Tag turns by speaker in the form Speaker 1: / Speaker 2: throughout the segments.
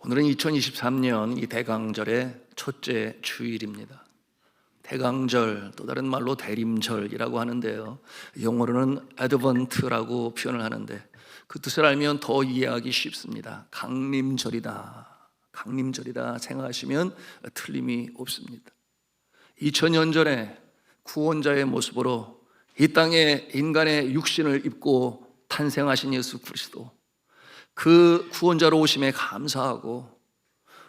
Speaker 1: 오늘은 2023년 이 대강절의 첫째 주일입니다. 대강절, 또 다른 말로 대림절이라고 하는데요, 영어로는 Advent라고 표현을 하는데 그 뜻을 알면 더 이해하기 쉽습니다. 강림절이다, 강림절이다 생각하시면 틀림이 없습니다. 2000년 전에 구원자의 모습으로 이 땅에 인간의 육신을 입고 탄생하신 예수 그리스도, 그 구원자로 오심에 감사하고,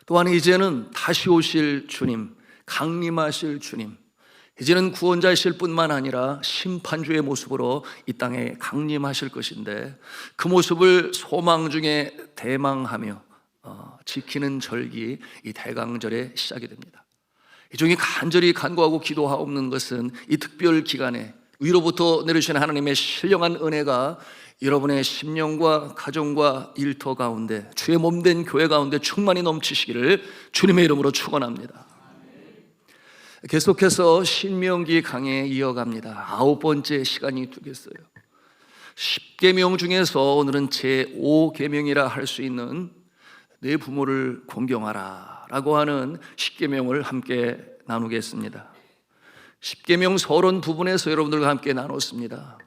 Speaker 1: 또한 이제는 다시 오실 주님, 강림하실 주님, 이제는 구원자이실 뿐만 아니라 심판주의 모습으로 이 땅에 강림하실 것인데, 그 모습을 소망 중에 대망하며 지키는 절기, 이 대강절의 시작이 됩니다. 이 중에 간절히 간구하고 기도하옵는 것은 이 특별 기간에 위로부터 내려주신 하나님의 신령한 은혜가 여러분의 심령과 가정과 일터 가운데, 주의 몸된 교회 가운데 충만히 넘치시기를 주님의 이름으로 축원합니다. 계속해서 신명기 강해 이어갑니다. 9번째 시간이 되겠어요. 10계명 중에서 오늘은 제5계명이라 할 수 있는 내 부모를 공경하라 라고 하는 10계명을 함께 나누겠습니다. 10계명 서론 부분에서 여러분들과 함께 나눴습니다.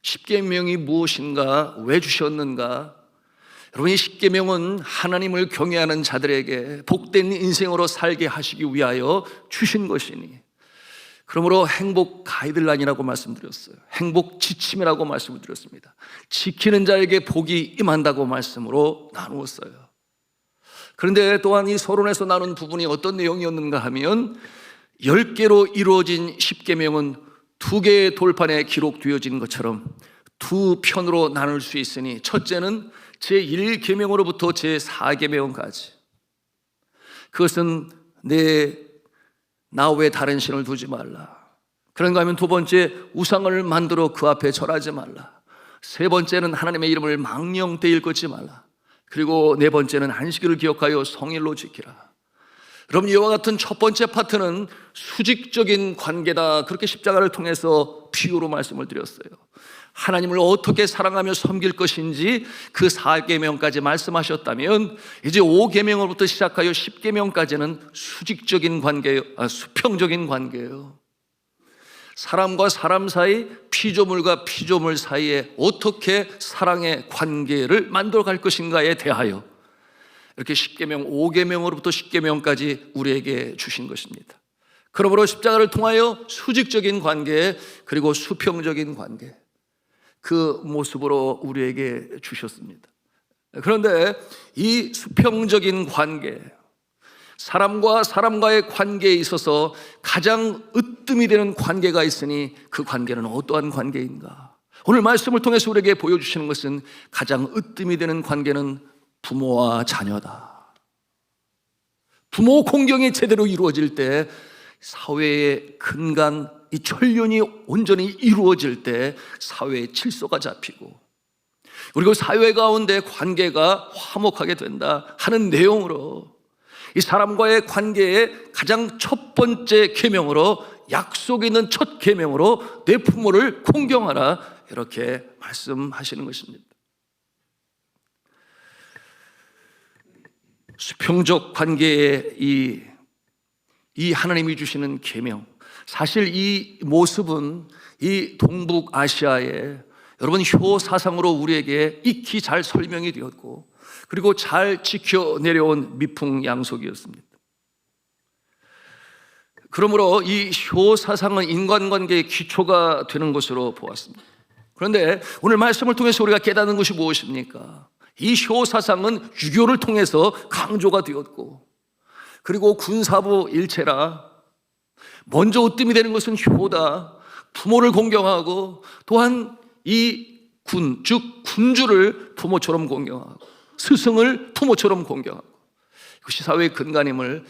Speaker 1: 10계명이 무엇인가, 왜 주셨는가? 여러분, 이 10계명은 하나님을 경외하는 자들에게 복된 인생으로 살게 하시기 위하여 주신 것이니, 그러므로 행복 가이드라인이라고 말씀드렸어요. 행복 지침이라고 말씀을 드렸습니다. 지키는 자에게 복이 임한다고 말씀으로 나누었어요. 그런데 또한 이 서론에서 나눈 부분이 어떤 내용이었는가 하면, 10개로 이루어진 10계명은 2개의 돌판에 기록되어진 것처럼 두 편으로 나눌 수 있으니, 첫째는 제1계명으로부터 제4계명까지, 그것은 나 외에 다른 신을 두지 말라. 그런가 하면 두 번째, 우상을 만들어 그 앞에 절하지 말라. 세 번째는 하나님의 이름을 망령되이 걷지 말라. 그리고 네 번째는 안식일을 기억하여 성일로 지키라. 여러분, 이와 같은 첫 번째 파트는 수직적인 관계다, 그렇게 십자가를 통해서 비유로 말씀을 드렸어요. 하나님을 어떻게 사랑하며 섬길 것인지 그 4계명까지 말씀하셨다면, 이제 5계명으로부터 시작하여 10계명까지는 수직적인 관계예요. 수평적인 관계예요. 사람과 사람 사이, 피조물과 피조물 사이에 어떻게 사랑의 관계를 만들어 갈 것인가에 대하여 이렇게 10계명, 5계명으로부터 10계명까지 우리에게 주신 것입니다. 그러므로 십자가를 통하여 수직적인 관계, 그리고 수평적인 관계, 그 모습으로 우리에게 주셨습니다. 그런데 이 수평적인 관계, 사람과 사람과의 관계에 있어서 가장 으뜸이 되는 관계가 있으니, 그 관계는 어떠한 관계인가? 오늘 말씀을 통해서 우리에게 보여주시는 것은 가장 으뜸이 되는 관계는 부모와 자녀다. 부모 공경이 제대로 이루어질 때, 사회의 근간, 이 천륜이 온전히 이루어질 때 사회의 질서가 잡히고, 그리고 사회 가운데 관계가 화목하게 된다 하는 내용으로, 이 사람과의 관계의 가장 첫 번째 계명으로, 약속 있는 첫 계명으로 내 부모를 공경하라, 이렇게 말씀하시는 것입니다. 수평적 관계의 이 하나님이 주시는 계명, 사실 이 모습은 이 동북아시아의 여러분 효 사상으로 우리에게 익히 잘 설명이 되었고, 그리고 잘 지켜 내려온 미풍양속이었습니다. 그러므로 이 효 사상은 인간관계의 기초가 되는 것으로 보았습니다. 그런데 오늘 말씀을 통해서 우리가 깨닫는 것이 무엇입니까? 이 효 사상은 유교를 통해서 강조가 되었고, 그리고 군사부 일체라, 먼저 으뜸이 되는 것은 효다. 부모를 공경하고, 또한 이 군, 즉 군주를 부모처럼 공경하고, 스승을 부모처럼 공경하고, 그것이 사회의 근간임을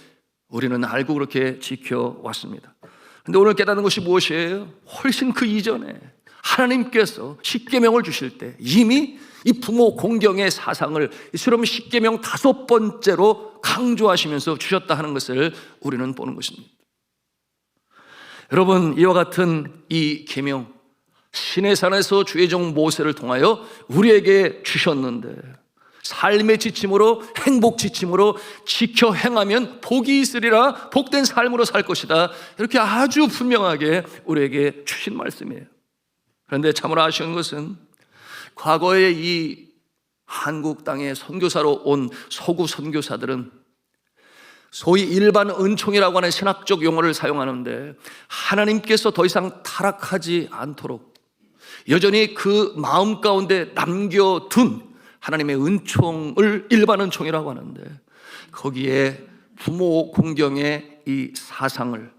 Speaker 1: 우리는 알고 그렇게 지켜왔습니다. 그런데 오늘 깨닫는 것이 무엇이에요? 훨씬 그 이전에 하나님께서 10계명을 주실 때 이미 이 부모 공경의 사상을 이스라엘 10계명 5번째로 강조하시면서 주셨다 하는 것을 우리는 보는 것입니다. 여러분, 이와 같은 이 계명, 시내산에서 주의 종 모세를 통하여 우리에게 주셨는데, 삶의 지침으로, 행복 지침으로 지켜 행하면 복이 있으리라, 복된 삶으로 살 것이다, 이렇게 아주 분명하게 우리에게 주신 말씀이에요. 그런데 참으로 아쉬운 것은 과거에 이 한국 땅에 선교사로 온 서구 선교사들은 소위 일반 은총이라고 하는 신학적 용어를 사용하는데, 하나님께서 더 이상 타락하지 않도록 여전히 그 마음 가운데 남겨둔 하나님의 은총을 일반 은총이라고 하는데, 거기에 부모 공경의 이 사상을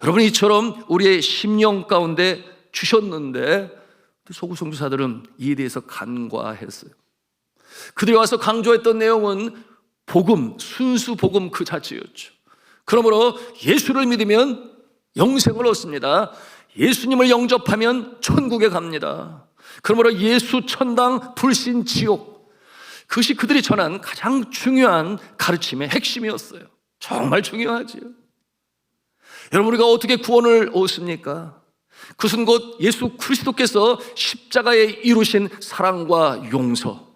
Speaker 1: 여러분 이처럼 우리의 심령 가운데 주셨는데, 서구 선교사들은 이에 대해서 간과했어요. 그들이 와서 강조했던 내용은 복음, 순수 복음 그 자체였죠. 그러므로 예수를 믿으면 영생을 얻습니다. 예수님을 영접하면 천국에 갑니다. 그러므로 예수 천당 불신 지옥, 그것이 그들이 전한 가장 중요한 가르침의 핵심이었어요. 정말 중요하지요. 여러분, 우리가 어떻게 구원을 얻습니까? 그것은 곧 예수 그리스도께서 십자가에 이루신 사랑과 용서,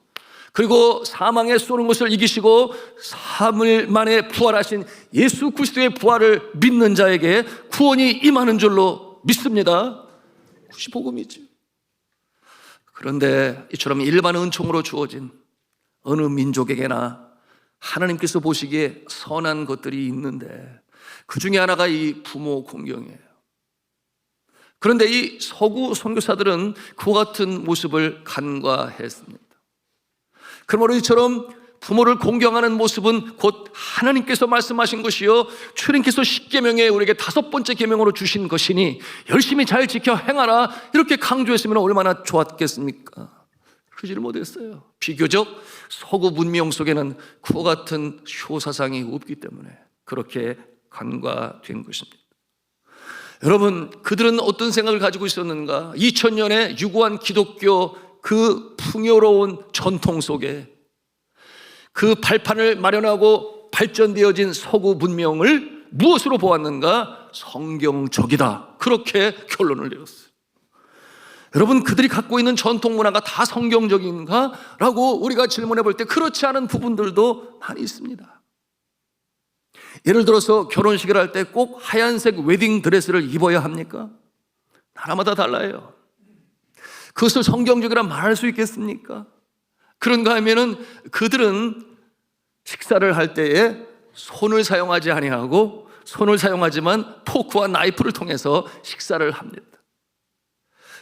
Speaker 1: 그리고 사망에 쏘는 것을 이기시고 3일 만에 부활하신 예수 그리스도의 부활을 믿는 자에게 구원이 임하는 줄로 믿습니다. 그것이 복음이죠. 그런데 이처럼 일반 은총으로 주어진 어느 민족에게나 하나님께서 보시기에 선한 것들이 있는데, 그 중에 하나가 이 부모 공경이에요. 그런데 이 서구 선교사들은 그와 같은 모습을 간과했습니다. 그러므로 이처럼 부모를 공경하는 모습은 곧 하나님께서 말씀하신 것이요, 주님께서 10계명에 우리에게 5번째 계명으로 주신 것이니 열심히 잘 지켜 행하라, 이렇게 강조했으면 얼마나 좋았겠습니까? 그러지를 못했어요. 비교적 서구 문명 속에는 그와 같은 효사상이 없기 때문에 그렇게 간과된 것입니다. 여러분, 그들은 어떤 생각을 가지고 있었는가? 2000년에 유구한 기독교 그 풍요로운 전통 속에 그 발판을 마련하고 발전되어진 서구 문명을 무엇으로 보았는가? 성경적이다, 그렇게 결론을 내렸어요. 여러분, 그들이 갖고 있는 전통 문화가 다 성경적인가? 라고 우리가 질문해 볼 때 그렇지 않은 부분들도 많이 있습니다. 예를 들어서 결혼식을 할 때 꼭 하얀색 웨딩 드레스를 입어야 합니까? 나라마다 달라요. 그것을 성경적이라 말할 수 있겠습니까? 그런가 하면은 그들은 식사를 할 때에 손을 사용하지 아니하고 손을 사용하지만 포크와 나이프를 통해서 식사를 합니다.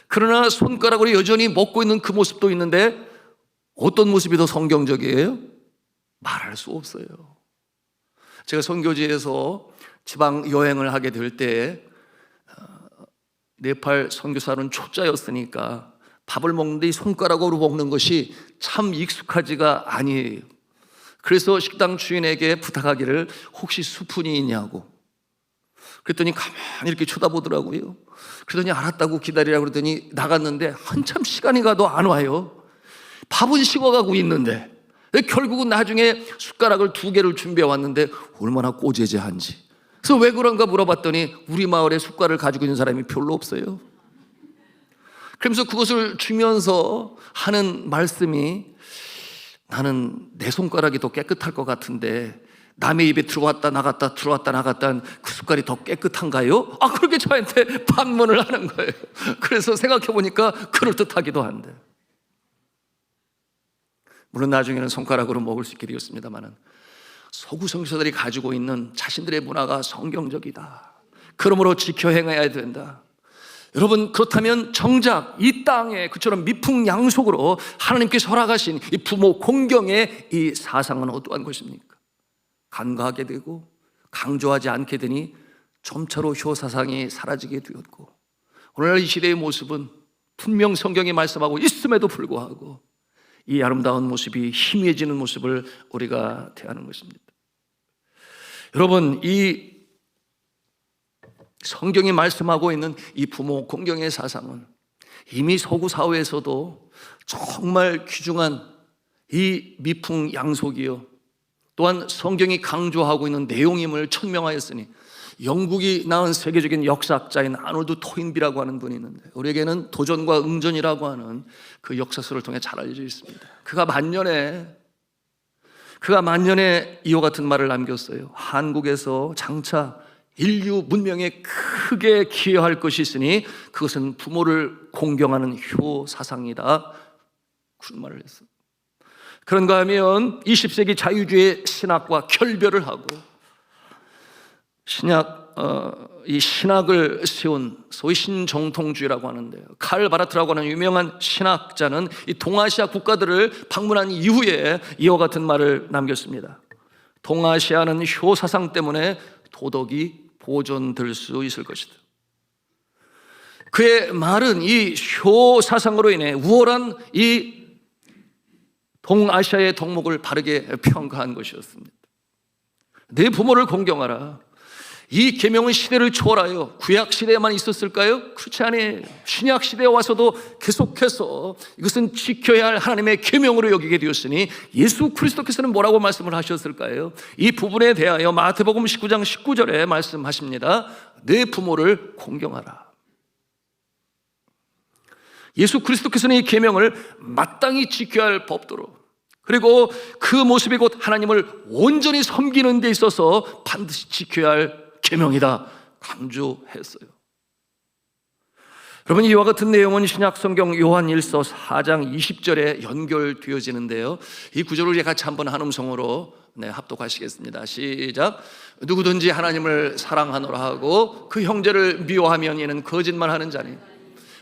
Speaker 1: 그러나 손가락으로 여전히 먹고 있는 그 모습도 있는데, 어떤 모습이 더 성경적이에요? 말할 수 없어요. 제가 선교지에서 지방 여행을 하게 될 때 네팔 선교사는 초짜였으니까 밥을 먹는데 이 손가락으로 먹는 것이 참 익숙하지가 아니에요. 그래서 식당 주인에게 부탁하기를 혹시 스푼이 있냐고. 그랬더니 가만히 이렇게 쳐다보더라고요. 그러더니 알았다고 기다리라고 그러더니 나갔는데 한참 시간이 가도 안 와요. 밥은 식어가고 있는데. 결국은 나중에 숟가락을 2개를 준비해 왔는데 얼마나 꼬재재한지. 그래서 왜 그런가 물어봤더니 우리 마을에 숟가락을 가지고 있는 사람이 별로 없어요. 그러면서 그것을 주면서 하는 말씀이, 나는 내 손가락이 더 깨끗할 것 같은데 남의 입에 들어왔다 나갔다 들어왔다 나갔다 그 숟갈이 더 깨끗한가요? 그렇게 저한테 반문을 하는 거예요. 그래서 생각해 보니까 그럴듯하기도 한데, 물론 나중에는 손가락으로 먹을 수 있게 되었습니다만, 서구 선교사들이 가지고 있는 자신들의 문화가 성경적이다, 그러므로 지켜 행해야 된다. 여러분, 그렇다면 정작 이 땅에 그처럼 미풍양속으로 하나님께서 허락하신 이 부모 공경의 이 사상은 어떠한 것입니까? 간과하게 되고 강조하지 않게 되니 점차로 효사상이 사라지게 되었고, 오늘날 이 시대의 모습은 분명 성경이 말씀하고 있음에도 불구하고 이 아름다운 모습이 희미해지는 모습을 우리가 대하는 것입니다. 여러분, 이 성경이 말씀하고 있는 이 부모 공경의 사상은 이미 서구 사회에서도 정말 귀중한 이 미풍양속이요, 또한 성경이 강조하고 있는 내용임을 천명하였으니 영국이 낳은 세계적인 역사학자인 아놀드 토인비라고 하는 분이 있는데, 우리에게는 도전과 응전이라고 하는 그 역사서를 통해 잘 알려져 있습니다. 그가 만년에 이와 같은 말을 남겼어요. 한국에서 장차 인류 문명에 크게 기여할 것이 있으니 그것은 부모를 공경하는 효 사상이다, 그런 말을 했어요. 그런가 하면 20세기 자유주의 신학과 결별을 하고 이 신학을 세운 소위 신정통주의라고 하는데요, 칼 바라트라고 하는 유명한 신학자는 이 동아시아 국가들을 방문한 이후에 이와 같은 말을 남겼습니다. 동아시아는 효 사상 때문에 도덕이 보존될 수 있을 것이다. 그의 말은 이 효 사상으로 인해 우월한 이 동아시아의 덕목을 바르게 평가한 것이었습니다. 내 부모를 공경하라. 이 계명은 시대를 초월하여 구약 시대에만 있었을까요? 그렇지 않아요. 신약 시대에 와서도 계속해서 이것은 지켜야 할 하나님의 계명으로 여기게 되었으니 예수 그리스도께서는 뭐라고 말씀을 하셨을까요? 이 부분에 대하여 마태복음 19장 19절에 말씀하십니다. 내 부모를 공경하라. 예수 그리스도께서는 이 계명을 마땅히 지켜야 할 법도로, 그리고 그 모습이 곧 하나님을 온전히 섬기는 데 있어서 반드시 지켜야 할 계명이다 강조했어요. 여러분, 이와 같은 내용은 신약 성경 요한 1서 4장 20절에 연결되어지는데요, 이 구절을 우리 같이 한번 한 음성으로 합독하시겠습니다. 시작. 누구든지 하나님을 사랑하노라 하고 그 형제를 미워하면 이는 거짓말하는 자니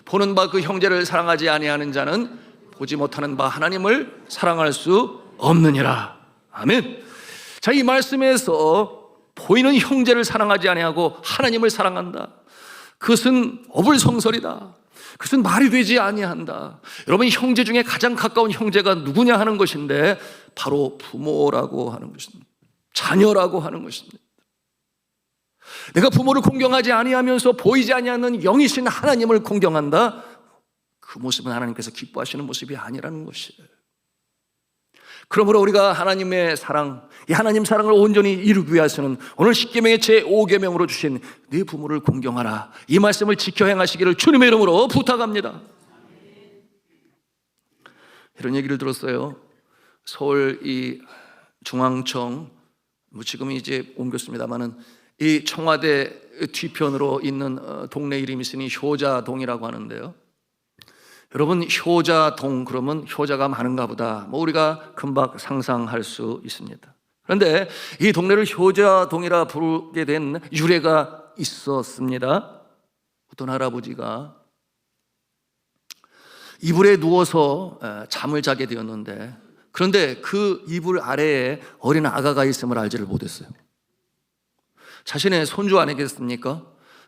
Speaker 1: 보는 바 그 형제를 사랑하지 아니하는 자는 보지 못하는 바 하나님을 사랑할 수 없느니라. 아멘. 자, 이 말씀에서 보이는 형제를 사랑하지 아니하고 하나님을 사랑한다, 그것은 어불성설이다, 그것은 말이 되지 아니한다. 여러분, 형제 중에 가장 가까운 형제가 누구냐 하는 것인데 바로 부모라고 하는 것입니다. 자녀라고 하는 것입니다. 내가 부모를 공경하지 아니하면서 보이지 아니하는 영이신 하나님을 공경한다, 그 모습은 하나님께서 기뻐하시는 모습이 아니라는 것이에요. 그러므로 우리가 하나님의 사랑, 이 하나님 사랑을 온전히 이루기 위해서는 오늘 십계명의 제5계명으로 주신 네 부모를 공경하라, 이 말씀을 지켜 행하시기를 주님의 이름으로 부탁합니다. 이런 얘기를 들었어요. 서울 이 중앙청, 지금은 이제 옮겼습니다만은 이 청와대 뒤편으로 있는 동네 이름이 있으니 효자동이라고 하는데요, 여러분, 효자동 그러면 효자가 많은가 보다, 우리가 금방 상상할 수 있습니다. 그런데 이 동네를 효자동이라 부르게 된 유래가 있었습니다. 어떤 할아버지가 이불에 누워서 잠을 자게 되었는데, 그런데 그 이불 아래에 어린 아가가 있음을 알지를 못했어요. 자신의 손주 아니겠습니까?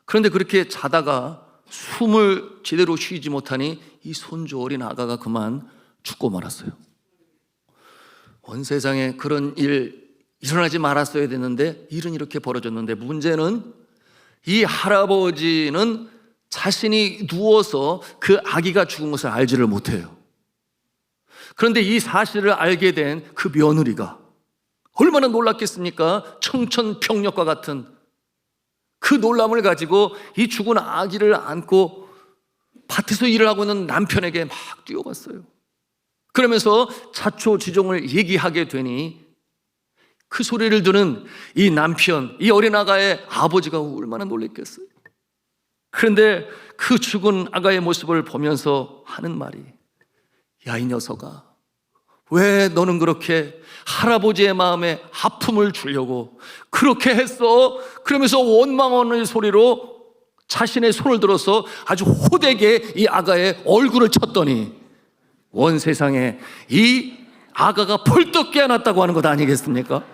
Speaker 1: 그런데 그렇게 자다가 숨을 제대로 쉬지 못하니 이 손주 어린 아가가 그만 죽고 말았어요. 온 세상에 그런 일 일어나지 말았어야 됐는데 일은 이렇게 벌어졌는데, 문제는 이 할아버지는 자신이 누워서 그 아기가 죽은 것을 알지를 못해요. 그런데 이 사실을 알게 된 그 며느리가 얼마나 놀랐겠습니까? 청천벽력과 같은 그 놀람을 가지고 이 죽은 아기를 안고 밭에서 일을 하고 있는 남편에게 막 뛰어갔어요. 그러면서 자초지종을 얘기하게 되니 그 소리를 듣는 이 남편, 이 어린아가의 아버지가 얼마나 놀랐겠어요. 그런데 그 죽은 아가의 모습을 보면서 하는 말이, 야, 이 녀석아, 왜 너는 그렇게 할아버지의 마음에 아픔을 주려고 그렇게 했어? 그러면서 원망하는 소리로 자신의 손을 들어서 아주 호되게 이 아가의 얼굴을 쳤더니 온 세상에 이 아가가 벌떡 깨어났다고 하는 것 아니겠습니까?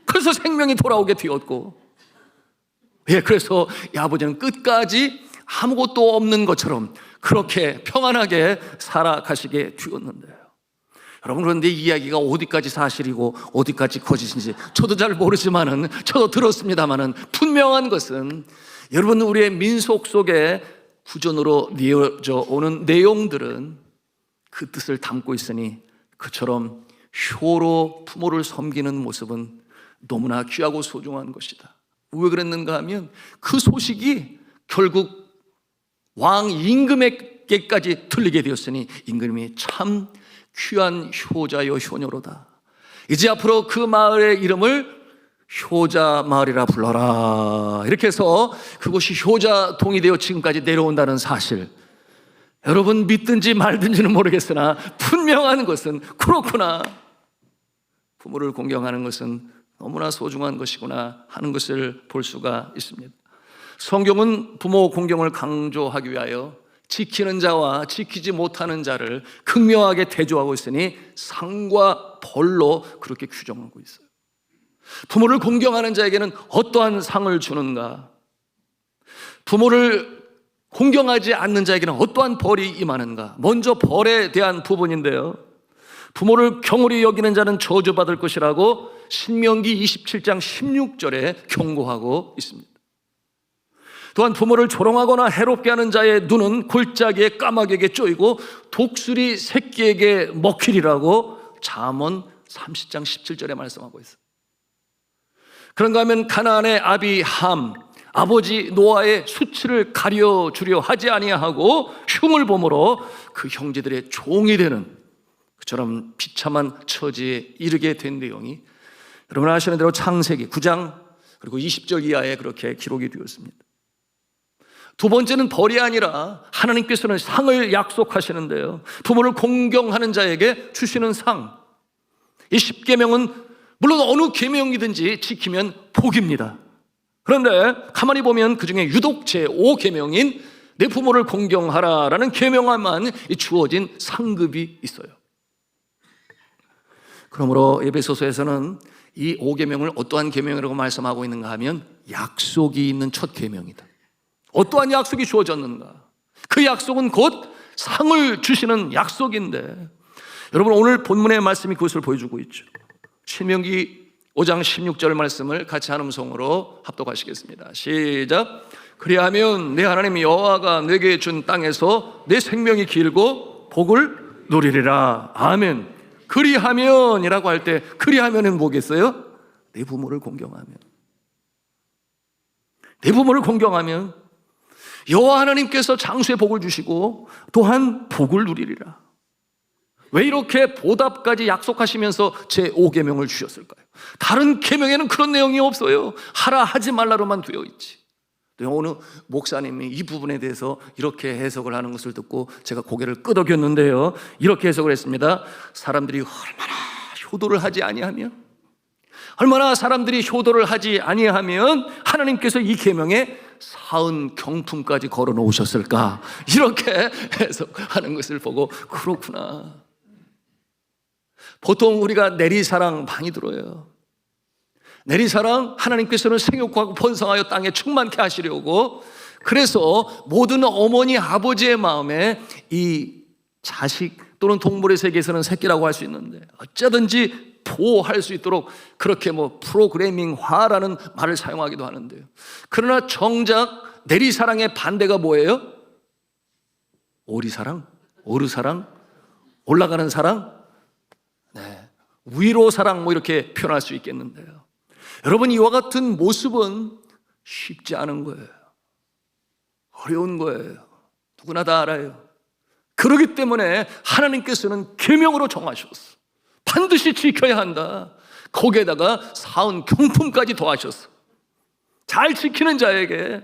Speaker 1: 그래서 생명이 돌아오게 되었고, 그래서 이 아버지는 끝까지 아무것도 없는 것처럼 그렇게 평안하게 살아가시게 되었는데요. 여러분, 그런데 이 이야기가 어디까지 사실이고 어디까지 거짓인지 저도 잘 모르지만은, 저도 들었습니다만은, 분명한 것은 여러분, 우리의 민속 속에 구전으로 이어져 오는 내용들은 그 뜻을 담고 있으니 그처럼 효로 부모를 섬기는 모습은 너무나 귀하고 소중한 것이다. 왜 그랬는가 하면 그 소식이 결국 왕 임금에게까지 들리게 되었으니 임금이 참 귀한 효자여 효녀로다. 이제 앞으로 그 마을의 이름을 효자 마을이라 불러라. 이렇게 해서 그곳이 효자동이 되어 지금까지 내려온다는 사실, 여러분 믿든지 말든지는 모르겠으나 분명한 것은 그렇구나. 부모를 공경하는 것은 너무나 소중한 것이구나 하는 것을 볼 수가 있습니다. 성경은 부모 공경을 강조하기 위하여 지키는 자와 지키지 못하는 자를 극명하게 대조하고 있으니 상과 벌로 그렇게 규정하고 있어요. 부모를 공경하는 자에게는 어떠한 상을 주는가, 부모를 공경하지 않는 자에게는 어떠한 벌이 임하는가. 먼저 벌에 대한 부분인데요, 부모를 경홀히 여기는 자는 저주받을 것이라고 신명기 27장 16절에 경고하고 있습니다. 또한 부모를 조롱하거나 해롭게 하는 자의 눈은 골짜기에 까마귀에게 쪼이고 독수리 새끼에게 먹히리라고 잠언 30장 17절에 말씀하고 있어요. 그런가 하면 가나안의 아비함, 아버지 노아의 수치를 가려주려 하지 아니하고 흉을 범으로 그 형제들의 종이 되는 그처럼 비참한 처지에 이르게 된 내용이 여러분 아시는 대로 창세기 9장 그리고 20절 이하에 그렇게 기록이 되었습니다. 두 번째는 벌이 아니라 하나님께서는 상을 약속하시는데요, 부모를 공경하는 자에게 주시는 상. 이 10계명은 물론 어느 계명이든지 지키면 복입니다. 그런데 가만히 보면 그 중에 유독 제5계명인 내 부모를 공경하라라는 계명에만 주어진 상급이 있어요. 그러므로 에베소서에서는 이 5계명을 어떠한 계명이라고 말씀하고 있는가 하면 약속이 있는 첫 계명이다. 어떠한 약속이 주어졌는가? 그 약속은 곧 상을 주시는 약속인데, 여러분 오늘 본문의 말씀이 그것을 보여주고 있죠. 신명기 5장 16절 말씀을 같이 한 음성으로 합독하시겠습니다. 시작. 그리하면 내 하나님 여호와가 내게 준 땅에서 내 생명이 길고 복을 누리리라. 아멘. 그리하면이라고 할 때 그리하면은 뭐겠어요? 내 부모를 공경하면, 내 부모를 공경하면 여호와 하나님께서 장수의 복을 주시고 또한 복을 누리리라. 왜 이렇게 보답까지 약속하시면서 제5계명을 주셨을까요? 다른 계명에는 그런 내용이 없어요. 하라 하지 말라로만 되어 있지. 어느 목사님이 이 부분에 대해서 이렇게 해석을 하는 것을 듣고 제가 고개를 끄덕였는데요, 이렇게 해석을 했습니다. 사람들이 얼마나 효도를 하지 아니하면, 얼마나 사람들이 효도를 하지 아니하면 하나님께서 이 계명에 40경품까지 걸어 놓으셨을까, 이렇게 해석하는 것을 보고 그렇구나. 보통 우리가 내리사랑 많이 들어요. 내리사랑, 하나님께서는 생육하고 번성하여 땅에 충만케 하시려고, 그래서 모든 어머니 아버지의 마음에 이 자식 또는 동물의 세계에서는 새끼라고 할 수 있는데 어쩌든지 보호할 수 있도록 그렇게 프로그래밍화라는 말을 사용하기도 하는데요, 그러나 정작 내리사랑의 반대가 뭐예요? 오리사랑, 오르사랑, 올라가는 사랑, 위로 사랑, 이렇게 표현할 수 있겠는데요, 여러분 이와 같은 모습은 쉽지 않은 거예요. 어려운 거예요. 누구나 다 알아요. 그렇기 때문에 하나님께서는 계명으로 정하셨어. 반드시 지켜야 한다. 거기에다가 40경품까지 더하셨어. 잘 지키는 자에게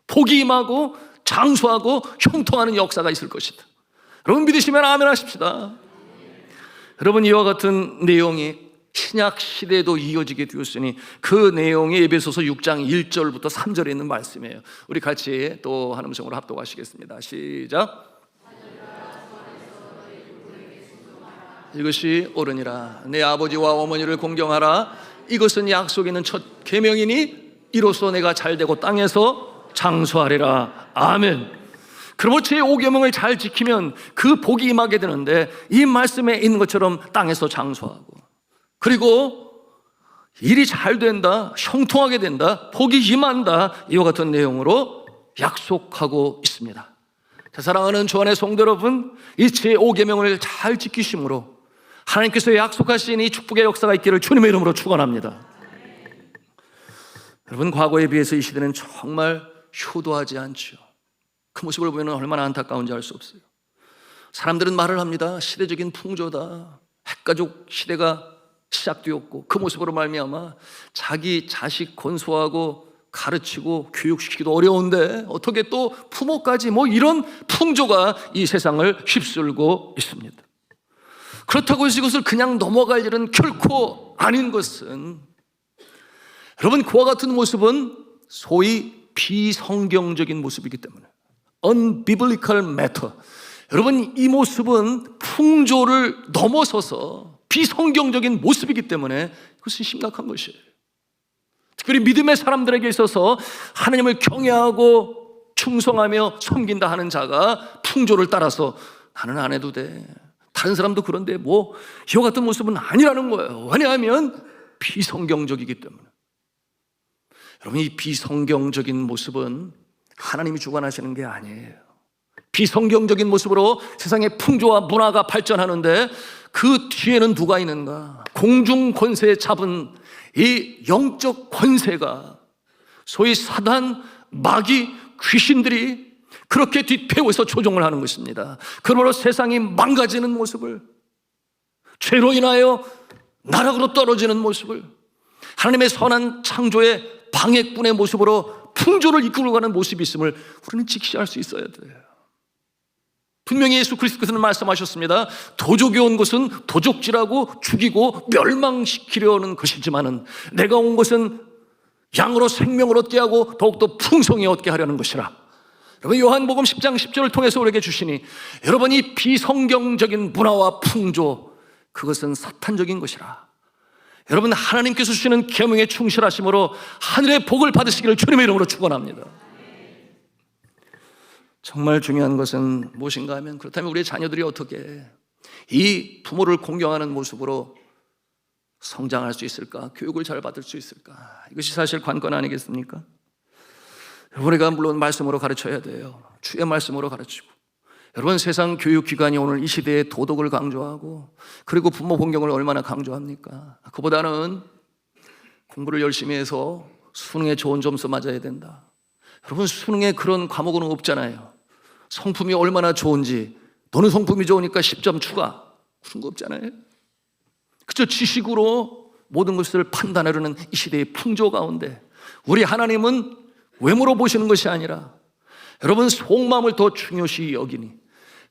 Speaker 1: 복이 임하고 장수하고 형통하는 역사가 있을 것이다. 여러분 믿으시면 아멘 하십시다. 여러분 이와 같은 내용이 신약 시대에도 이어지게 되었으니 그 내용이 에베소서 6장 1절부터 3절에 있는 말씀이에요. 우리 같이 또 한 음성으로 합독하시겠습니다. 시작. 이것이 옳으니라. 내 아버지와 어머니를 공경하라. 이것은 약속 있는 첫 계명이니 이로써 내가 잘되고 땅에서 장수하리라. 아멘. 그러므로 제5계명을 잘 지키면 그 복이 임하게 되는데, 이 말씀에 있는 것처럼 땅에서 장수하고, 그리고 일이 잘 된다, 형통하게 된다, 복이 임한다, 이와 같은 내용으로 약속하고 있습니다. 자, 사랑하는 주 안의 성도 여러분, 이 제5계명을 잘 지키심으로 하나님께서 약속하신 이 축복의 역사가 있기를 주님의 이름으로 축원합니다. 여러분, 과거에 비해서 이 시대는 정말 효도하지 않죠. 그 모습을 보면 얼마나 안타까운지 알 수 없어요. 사람들은 말을 합니다. 시대적인 풍조다. 핵가족 시대가 시작되었고 그 모습으로 말미암아 자기 자식 건소하고 가르치고 교육시키기도 어려운데 어떻게 또 부모까지 이런 풍조가 이 세상을 휩쓸고 있습니다. 그렇다고 해서 이것을 그냥 넘어갈 일은 결코 아닌 것은, 여러분, 그와 같은 모습은 소위 비성경적인 모습이기 때문에, unbiblical matter, 여러분, 이 모습은 풍조를 넘어서서 비성경적인 모습이기 때문에 그것은 심각한 것이에요. 특별히 믿음의 사람들에게 있어서 하나님을 경외하고 충성하며 섬긴다 하는 자가 풍조를 따라서 나는 안 해도 돼, 다른 사람도 그런데 이와 같은 모습은 아니라는 거예요. 왜냐하면 비성경적이기 때문에. 여러분, 이 비성경적인 모습은 하나님이 주관하시는 게 아니에요. 비성경적인 모습으로 세상의 풍조와 문화가 발전하는데 그 뒤에는 누가 있는가? 공중 권세 잡은 이 영적 권세가, 소위 사단, 마귀, 귀신들이 그렇게 뒷배후에서 조종을 하는 것입니다. 그러므로 세상이 망가지는 모습을, 죄로 인하여 나락으로 떨어지는 모습을, 하나님의 선한 창조의 방해꾼의 모습으로 풍조를 이끌고 가는 모습이 있음을 우리는 직시할 수 있어야 돼요. 분명히 예수 그리스도께서는 말씀하셨습니다. 도적이 온 것은 도적질하고 죽이고 멸망시키려는 것이지만은 내가 온 것은 양으로 생명을 얻게 하고 더욱더 풍성히 얻게 하려는 것이라. 여러분, 요한복음 10장 10절을 통해서 우리에게 주시니, 여러분, 이 비성경적인 문화와 풍조, 그것은 사탄적인 것이라. 여러분, 하나님께서 주시는 계명에 충실하심으로 하늘의 복을 받으시기를 주님의 이름으로 축원합니다. 정말 중요한 것은 무엇인가 하면, 그렇다면 우리의 자녀들이 어떻게 이 부모를 공경하는 모습으로 성장할 수 있을까? 교육을 잘 받을 수 있을까? 이것이 사실 관건 아니겠습니까? 우리가 물론 말씀으로 가르쳐야 돼요. 주의 말씀으로 가르치고. 여러분, 세상 교육기관이 오늘 이 시대에 도덕을 강조하고 그리고 부모 공경을 얼마나 강조합니까? 그보다는 공부를 열심히 해서 수능에 좋은 점수 맞아야 된다. 여러분, 수능에 그런 과목은 없잖아요. 성품이 얼마나 좋은지, 너는 성품이 좋으니까 10점 추가, 그런 거 없잖아요. 그저 지식으로 모든 것을 판단하려는 이 시대의 풍조 가운데 우리 하나님은 외모로 보시는 것이 아니라 여러분 속마음을 더 중요시 여기니,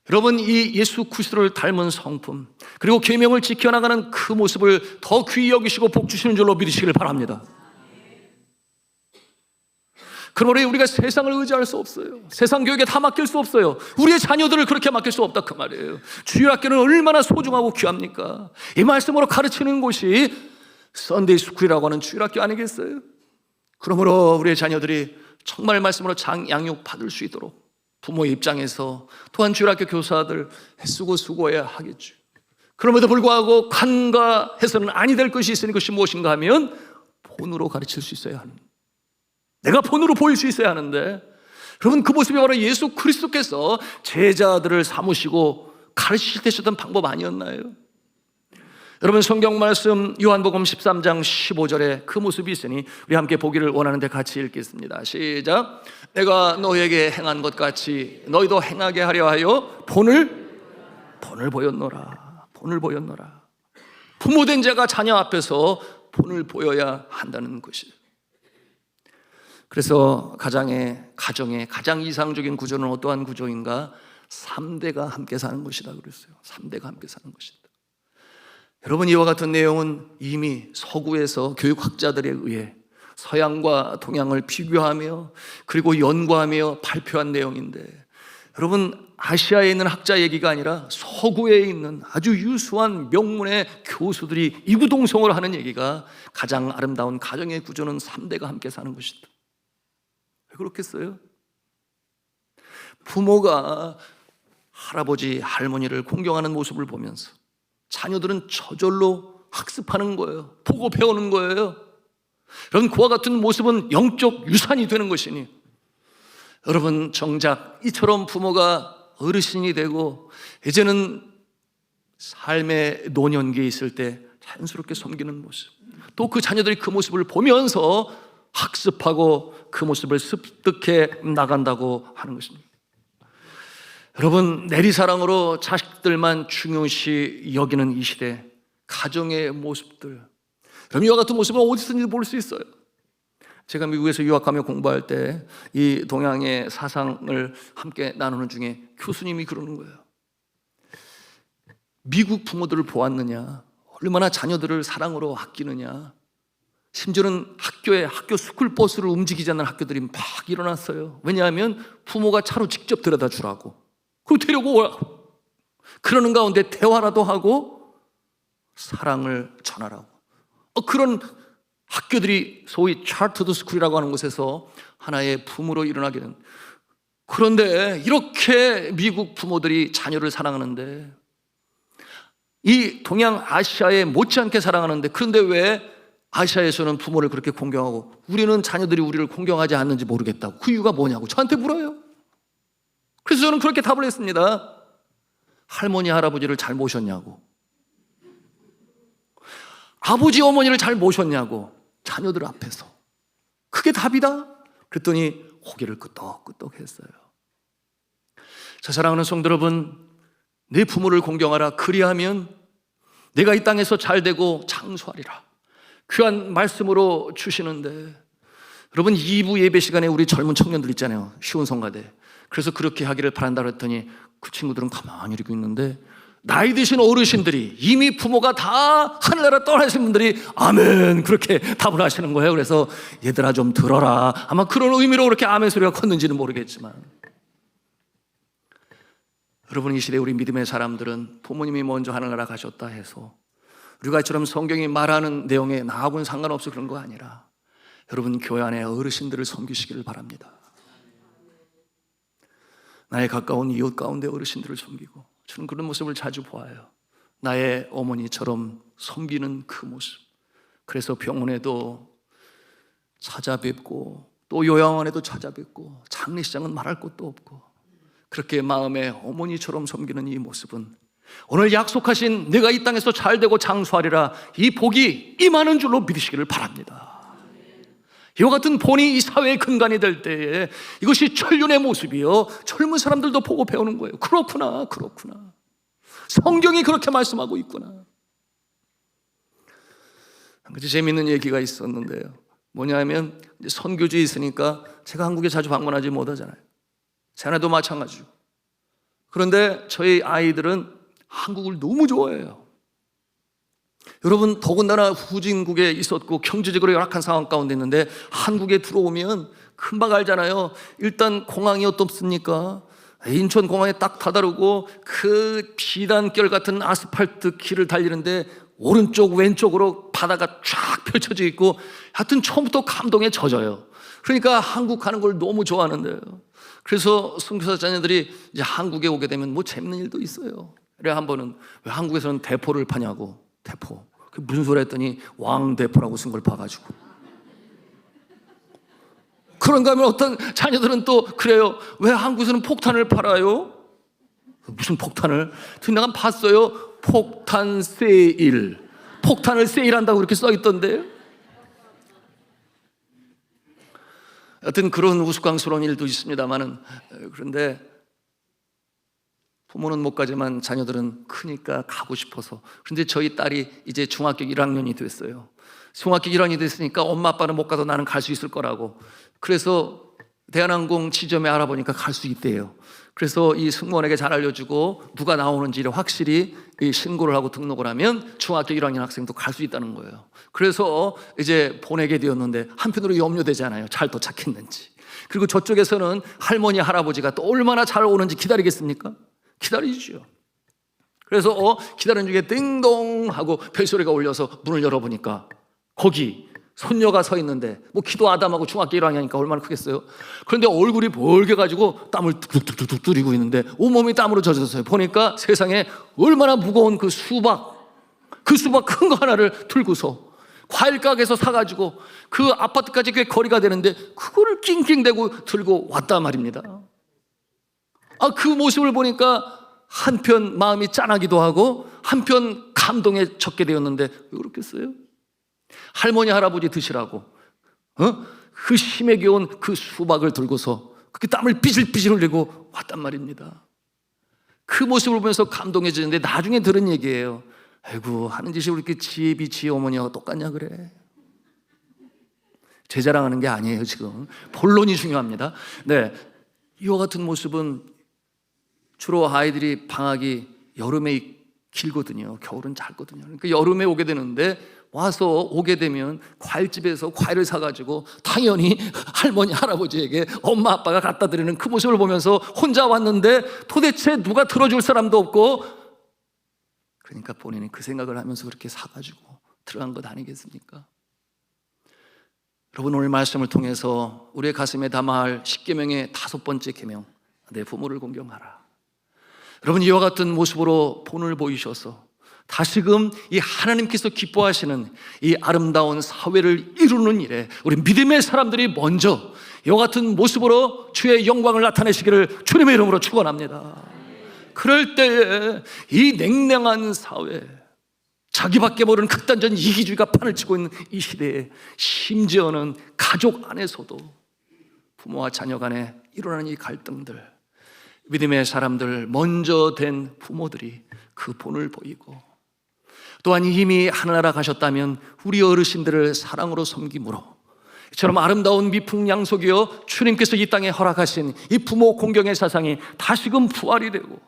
Speaker 1: 여러분 이 예수 그리스도를 닮은 성품 그리고 계명을 지켜나가는 그 모습을 더 귀히 여기시고 복 주시는 줄로 믿으시길 바랍니다. 그러므로 우리가 세상을 의지할 수 없어요. 세상 교육에 다 맡길 수 없어요. 우리의 자녀들을 그렇게 맡길 수 없다 그 말이에요. 주일학교는 얼마나 소중하고 귀합니까? 이 말씀으로 가르치는 곳이 썬데이 스쿨이라고 하는 주일학교 아니겠어요? 그러므로 우리의 자녀들이 정말 말씀으로 양육 받을 수 있도록 부모의 입장에서 또한 주일학교 교사들 애쓰고 수고해야 하겠죠. 그럼에도 불구하고 간과해서는 아니 될 것이 있으니 그것이 무엇인가 하면 본으로 가르칠 수 있어야 하는, 내가 본으로 보일 수 있어야 하는데, 여러분 그 모습이 바로 예수 그리스도께서 제자들을 삼으시고 가르치실 때 쓰던 방법 아니었나요? 여러분 성경 말씀 요한복음 13장 15절에 그 모습이 있으니 우리 함께 보기를 원하는데 같이 읽겠습니다. 시작. 내가 너에게 행한 것 같이 너희도 행하게 하려 하여 본을 보였노라. 본을 보였노라. 부모된 자가 자녀 앞에서 본을 보여야 한다는 것이에요. 그래서 가정의 가장 이상적인 구조는 어떠한 구조인가? 3대가 함께 사는 것이다 그랬어요. 3대가 함께 사는 것이다. 여러분 이와 같은 내용은 이미 서구에서 교육학자들에 의해 서양과 동양을 비교하며 그리고 연구하며 발표한 내용인데, 여러분 아시아에 있는 학자 얘기가 아니라 서구에 있는 아주 유수한 명문의 교수들이 이구동성으로 하는 얘기가 가장 아름다운 가정의 구조는 3대가 함께 사는 것이다. 왜 그렇겠어요? 부모가 할아버지, 할머니를 공경하는 모습을 보면서 자녀들은 저절로 학습하는 거예요. 보고 배우는 거예요. 여러분 그와 같은 모습은 영적 유산이 되는 것이니, 여러분 정작 이처럼 부모가 어르신이 되고 이제는 삶의 노년기에 있을 때 자연스럽게 섬기는 모습, 또 그 자녀들이 그 모습을 보면서 학습하고 그 모습을 습득해 나간다고 하는 것입니다. 여러분, 내리사랑으로 자식들만 중요시 여기는 이 시대, 가정의 모습들, 그럼 이와 같은 모습은 어디서든지 볼 수 있어요. 제가 미국에서 유학하며 공부할 때 이 동양의 사상을 함께 나누는 중에 교수님이 그러는 거예요. 미국 부모들을 보았느냐, 얼마나 자녀들을 사랑으로 아끼느냐, 심지어는 학교 스쿨버스를 움직이지 않는 학교들이 막 일어났어요. 왜냐하면 부모가 차로 직접 데려다 주라고, 그리고 데리고 오라고, 그러는 가운데 대화라도 하고 사랑을 전하라고. 그런 학교들이 소위 차터드 스쿨이라고 하는 곳에서 하나의 붐으로 일어나게 된. 그런데 이렇게 미국 부모들이 자녀를 사랑하는데, 이 동양 아시아에 못지않게 사랑하는데, 그런데 왜 아시아에서는 부모를 그렇게 공경하고 우리는 자녀들이 우리를 공경하지 않는지 모르겠다고, 그 이유가 뭐냐고 저한테 물어요. 그래서 저는 그렇게 답을 했습니다. 할머니 할아버지를 잘 모셨냐고, 아버지 어머니를 잘 모셨냐고, 자녀들 앞에서. 그게 답이다. 그랬더니 고개를 끄덕끄덕 했어요. 자, 사랑하는 성도 여러분, 내 부모를 공경하라. 그리하면 내가 이 땅에서 잘되고 장수하리라. 귀한 말씀으로 주시는데, 여러분 2부 예배 시간에 우리 젊은 청년들 있잖아요, 쉬운 성가대. 그래서 그렇게 하기를 바란다 그랬더니 그 친구들은 가만히 이러고 있는데, 나이 드신 어르신들이, 이미 부모가 다 하늘나라 떠나신 분들이 아멘 그렇게 답을 하시는 거예요. 그래서 얘들아 좀 들어라, 아마 그런 의미로 그렇게 아멘 소리가 컸는지는 모르겠지만, 여러분 이 시대 우리 믿음의 사람들은 부모님이 먼저 하늘나라 가셨다 해서 우리가 이처럼 성경이 말하는 내용에 나하고는 상관없어 그런 거 아니라, 여러분 교회 안에 어르신들을 섬기시기를 바랍니다. 나의 가까운 이웃 가운데 어르신들을 섬기고, 저는 그런 모습을 자주 보아요. 나의 어머니처럼 섬기는 그 모습. 그래서 병원에도 찾아뵙고, 또 요양원에도 찾아뵙고, 장례식장은 말할 것도 없고, 그렇게 마음에 어머니처럼 섬기는 이 모습은 오늘 약속하신 내가 이 땅에서 잘되고 장수하리라, 이 복이 임하는 줄로 믿으시기를 바랍니다. 이와 같은 본이 이 사회의 근간이 될 때에 이것이 천륜의 모습이요, 젊은 사람들도 보고 배우는 거예요. 그렇구나, 그렇구나, 성경이 그렇게 말씀하고 있구나. 한 가지 재미있는 얘기가 있었는데요, 뭐냐면 선교지에 있으니까 제가 한국에 자주 방문하지 못하잖아요. 제 아내도 마찬가지고. 그런데 저희 아이들은 한국을 너무 좋아해요. 여러분 더군다나 후진국에 있었고 경제적으로 열악한 상황 가운데 있는데, 한국에 들어오면 금방 알잖아요. 일단 공항이 어떻습니까? 인천공항에 딱 다다르고 그 비단결 같은 아스팔트 길을 달리는데 오른쪽 왼쪽으로 바다가 쫙 펼쳐져 있고, 하여튼 처음부터 감동에 젖어요. 그러니까 한국 가는 걸 너무 좋아하는데요. 그래서 선교사 자녀들이 이제 한국에 오게 되면 뭐 재밌는 일도 있어요. 그래 한 번은 왜 한국에서는 대포를 파냐고, 대포. 그 무슨 소리 했더니 왕대포라고 쓴 걸 봐가지고. 그런가 하면 어떤 자녀들은 또 그래요. 왜 한국에서는 폭탄을 팔아요? 무슨 폭탄을? 내가 봤어요. 폭탄 세일. 폭탄을 세일한다고 그렇게 써있던데요. 여튼 그런 우스꽝스러운 일도 있습니다만은, 그런데 부모는 못 가지만 자녀들은 크니까 가고 싶어서. 그런데 저희 딸이 이제 중학교 1학년이 됐어요. 중학교 1학년이 됐으니까 엄마 아빠는 못 가도 나는 갈 수 있을 거라고. 그래서 대한항공 지점에 알아보니까 갈 수 있대요. 그래서 이 승무원에게 잘 알려주고 누가 나오는지를 확실히 신고를 하고 등록을 하면 중학교 1학년 학생도 갈 수 있다는 거예요. 그래서 이제 보내게 되었는데 한편으로 염려되잖아요. 잘 도착했는지. 그리고 저쪽에서는 할머니 할아버지가 또 얼마나 잘 오는지 기다리겠습니까? 기다리죠. 그래서 기다리는 중에 띵동 하고 벨소리가 울려서 문을 열어보니까 거기 손녀가 서 있는데, 뭐 키도 아담하고 중학교 1학년이니까 얼마나 크겠어요. 그런데 얼굴이 벌게가지고 땀을 뚝뚝뚝뚝 뿌리고 있는데 온몸이 땀으로 젖었어요. 보니까 세상에 얼마나 무거운 그 수박 큰 거 하나를 들고서 과일 가게에서 사가지고 그 아파트까지 꽤 거리가 되는데 그거를 낑낑대고 들고 왔단 말입니다. 그 모습을 보니까 한편 마음이 짠하기도 하고 한편 감동에 젖게 되었는데, 왜 그렇겠어요? 할머니 할아버지 드시라고 그 심해 겨운 그 수박을 들고서 그렇게 땀을 삐질삐질 흘리고 왔단 말입니다. 그 모습을 보면서 감동해지는데 나중에 들은 얘기예요. 아이고, 하는 짓이 왜 이렇게 지혜비 지혜 어머니와 똑같냐 그래. 제 자랑하는 게 아니에요. 지금 본론이 중요합니다. 네, 이와 같은 모습은 주로 아이들이 방학이 여름에 길거든요. 겨울은 짧거든요. 그러니까 여름에 오게 되는데 와서 오게 되면 과일집에서 과일을 사가지고 당연히 할머니 할아버지에게 엄마 아빠가 갖다 드리는 그 모습을 보면서 혼자 왔는데 도대체 누가 들어줄 사람도 없고, 그러니까 본인이 그 생각을 하면서 그렇게 사가지고 들어간 것 아니겠습니까? 여러분, 오늘 말씀을 통해서 우리의 가슴에 담아야 할 10계명의 5번째 계명, 내 부모를 공경하라. 여러분, 이와 같은 모습으로 본을 보이셔서 다시금 이 하나님께서 기뻐하시는 이 아름다운 사회를 이루는 일에 우리 믿음의 사람들이 먼저 이와 같은 모습으로 주의 영광을 나타내시기를 주님의 이름으로 축원합니다. 그럴 때에 이 냉랭한 사회, 자기밖에 모르는 극단적인 이기주의가 판을 치고 있는 이 시대에 심지어는 가족 안에서도 부모와 자녀 간에 일어나는 이 갈등들, 믿음의 사람들 먼저 된 부모들이 그 본을 보이고, 또한 이미 하늘나라 가셨다면 우리 어르신들을 사랑으로 섬김으로 이처럼 아름다운 미풍양속이여 주님께서 이 땅에 허락하신 이 부모 공경의 사상이 다시금 부활이 되고,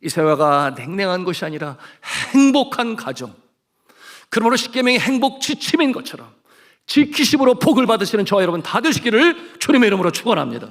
Speaker 1: 이 사회가 냉랭한 것이 아니라 행복한 가정, 그러므로 10계명이 행복 지침인 것처럼 지키심으로 복을 받으시는 저와 여러분 다 되시기를 주님의 이름으로 축원합니다.